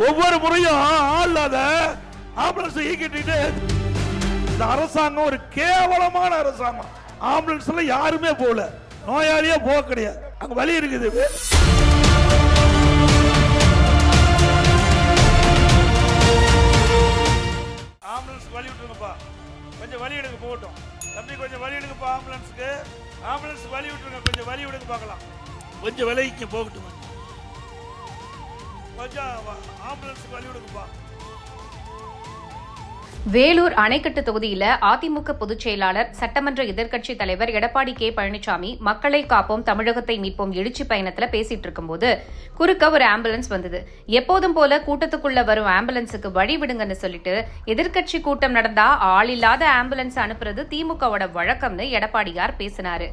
ஒவ்வொரு முறையும் ஆளாத ஆம்புலன்ஸ் இயக்கிட்டு இந்த அரசாங்கம் ஒரு கேவலமான அரசாங்கம். ஆம்புலன்ஸ்ல யாருமே போகல, நோயாளியே போக கிடையாது. அங்க வலி இருக்குது. ஆம்புலன்ஸ் வலி விட்டுருங்கப்பா, கொஞ்சம் வலி எடுக்க போகட்டும். தம்பி கொஞ்சம் வலி எடுங்கப்பா. ஆம்புலன்ஸ் வலி விட்டுருங்க, கொஞ்சம் வலி விடுங்க பார்க்கலாம். கொஞ்சம் விலைக்கு போகட்டும், கொஞ்சம் ஆம்புலன்ஸ் வலி விடுங்கப்பா. வேலூர் அணைக்கட்டு தொகுதியில அதிமுக பொதுச் செயலாளர் சட்டமன்ற எதிர்க்கட்சித் தலைவர் எடப்பாடி கே பழனிசாமி மக்களை காப்போம் தமிழகத்தை மீட்போம் எழுச்சி பயணத்துல பேசிட்டு இருக்கும்போது குறுக்க ஒரு ஆம்புலன்ஸ் வந்தது. எப்போதும் போல கூட்டத்துக்குள்ள வரும் ஆம்புலன்ஸுக்கு வழி விடுங்கன்னு சொல்லிட்டு எதிர்க்கட்சி கூட்டம் நடந்தா ஆள் இல்லாத ஆம்புலன்ஸ் அனுப்புறது திமுகவோட வழக்கம்னு எடப்பாடியார் பேசினாரு.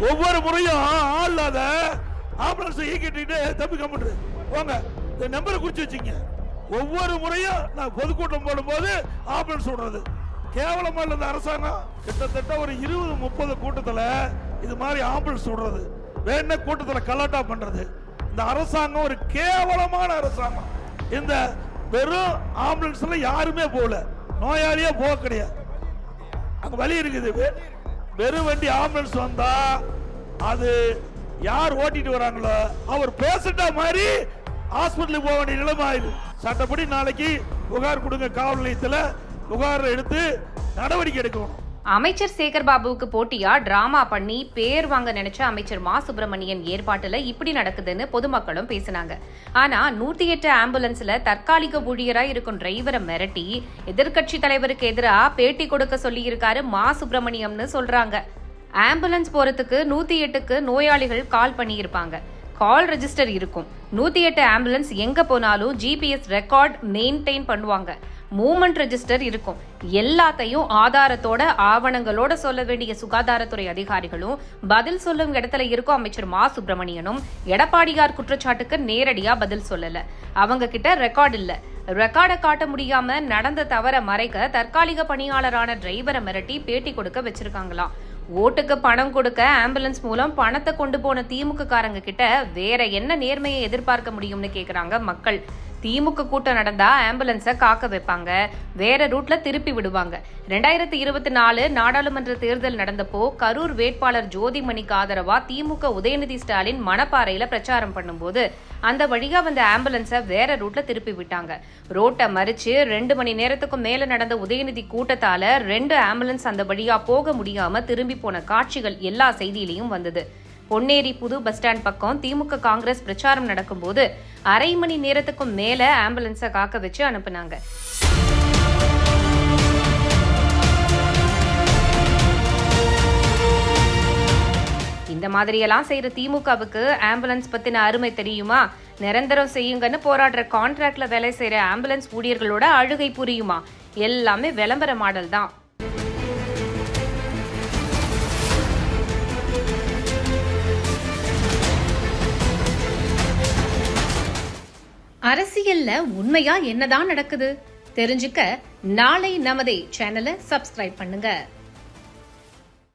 ஒவ்வொரு முறையும் ஆள் இல்லாத ஆம்புலன்ஸ் இயக்கிட்டு தம்பி கம்ப்யூட்டர் போங்க, இந்த நம்பரை குறிச்சு வச்சுங்க. ஒவ்வொரு முறையும் நான் பொதுக்கூட்டம் போடும்போது ஆம்புலன்ஸ் விடுறது கேவலமா இல்ல. அரசாங்கம் கிட்டத்தட்ட ஒரு 20-30 கூட்டத்துல இது மாதிரி ஆம்புலன்ஸ் விடுறது, வேணா கூட்டத்துல கலாட்டா பண்றது. இந்த அரசாங்கம் ஒரு கேவலமான அரசாங்கம். இந்த வெறும் ஆம்புலன்ஸ்ல யாருமே போகல, நோயாளியே போக கிடையாது. அங்க வலி இருக்குது. வெறும் வண்டி ஆம்புலன்ஸ் வந்தா அது யார் ஓட்டிட்டு வராங்களோ அவர் பேசிட்டா மாதிரி ஹாஸ்பிட்டலுக்கு போக வேண்டிய நிலைமை ஆயிடுது. சட்டப்படி நாளைக்கு புகார் கொடுங்க, காவல் நிலையத்தில் புகார் எடுத்து நடவடிக்கை எடுக்கணும். அமைச்சர் சேகர் பாபுவுக்கு போட்டியா டிராமா பண்ணி பேர் வாங்க நினைச்ச அமைச்சர் மா சுப்பிரமணியன் ஏற்பாட்டுல இப்படி நடக்குதுன்னு பொதுமக்களும் பேசினாங்க. ஆனா 108 ஆம்புலன்ஸ்ல தற்காலிக ஊழியரா இருக்கும் டிரைவரை மிரட்டி எதிர்க்கட்சி தலைவருக்கு எதிராக பேட்டி கொடுக்க சொல்லி இருக்காரு மா சுப்பிரமணியம்னு சொல்றாங்க. ஆம்புலன்ஸ் போறதுக்கு 108க்கு நோயாளிகள் கால் பண்ணியிருப்பாங்க, கால் ரெஜிஸ்டர் இருக்கும். 108 ஆம்புலன்ஸ் எங்க போனாலும் ஜிபிஎஸ் ரெக்கார்ட் மெயின்டைன் பண்ணுவாங்க, மூவ்மெண்ட் ரெஜிஸ்டர் இருக்கும். எல்லாத்தையும் ஆதாரத்தோட ஆவணங்களோட சொல்ல வேண்டிய சுகாதாரத்துறை அதிகாரிகளும் பதில் சொல்லும் இடத்துல இருக்கும் அமைச்சர் மா சுப்பிரமணியனும் எடப்பாடியார் குற்றச்சாட்டுக்கு நேரடியா பதில் சொல்லல. அவங்க கிட்ட ரெக்கார்டு இல்ல. ரெக்கார்டை காட்ட முடியாம நடந்த தவற மறைக்க தற்காலிக பணியாளரான டிரைவரை மிரட்டி பேட்டி கொடுக்க வச்சிருக்காங்களாம். ஓட்டுக்கு பணம் கொடுக்க ஆம்புலன்ஸ் மூலம் பணத்தை கொண்டு போன திமுக காரங்க கிட்ட வேற என்ன நேர்மையை எதிர்பார்க்க முடியும்னு கேக்குறாங்க மக்கள். திமுக கூட்டம் நடந்தா ஆம்புலன்ஸை காக்க வைப்பாங்க, வேற ரூட்ல திருப்பி விடுவாங்க. 2024 நாடாளுமன்ற தேர்தல் நடந்தப்போ கரூர் வேட்பாளர் ஜோதிமணிக்கு ஆதரவா திமுக உதயநிதி ஸ்டாலின் மணப்பாறையில பிரச்சாரம் பண்ணும்போது அந்த வழியா வந்த ஆம்புலன்ஸை வேற ரூட்ல திருப்பி விட்டாங்க. ரோட்டை மறிச்சு 2 மணி நேரத்துக்கும் மேல நடந்த உதயநிதி கூட்டத்தால 2 ஆம்புலன்ஸ் அந்த வழியா போக முடியாம திரும்பி போன காட்சிகள் எல்லா செய்தியிலையும் வந்தது. பொன்னேரி புது பஸ் ஸ்டாண்ட் பக்கம் திமுக காங்கிரஸ் பிரச்சாரம் நடக்கும்போது அரை மணி நேரத்துக்கும் மேல ஆம்புலன்ஸை காக்க வச்சு அனுப்புனாங்க. இந்த மாதிரியெல்லாம் செய்யற திமுகவுக்கு ஆம்புலன்ஸ் பத்தின அருமை தெரியுமா? நிரந்தரம் செய்யுங்கன்னு போராடுற கான்ட்ராக்ட்ல வேலை செய்யற ஆம்புலன்ஸ் ஊழியர்களோட அழுகை புரியுமா? எல்லாமே விளம்பர மாடல் தான். அரசியல்ல உண்மையா என்னதான் நடக்குது தெரிஞ்சுக்க நாளை நமதே சேனலை சப்ஸ்கிரைப் பண்ணுங்க.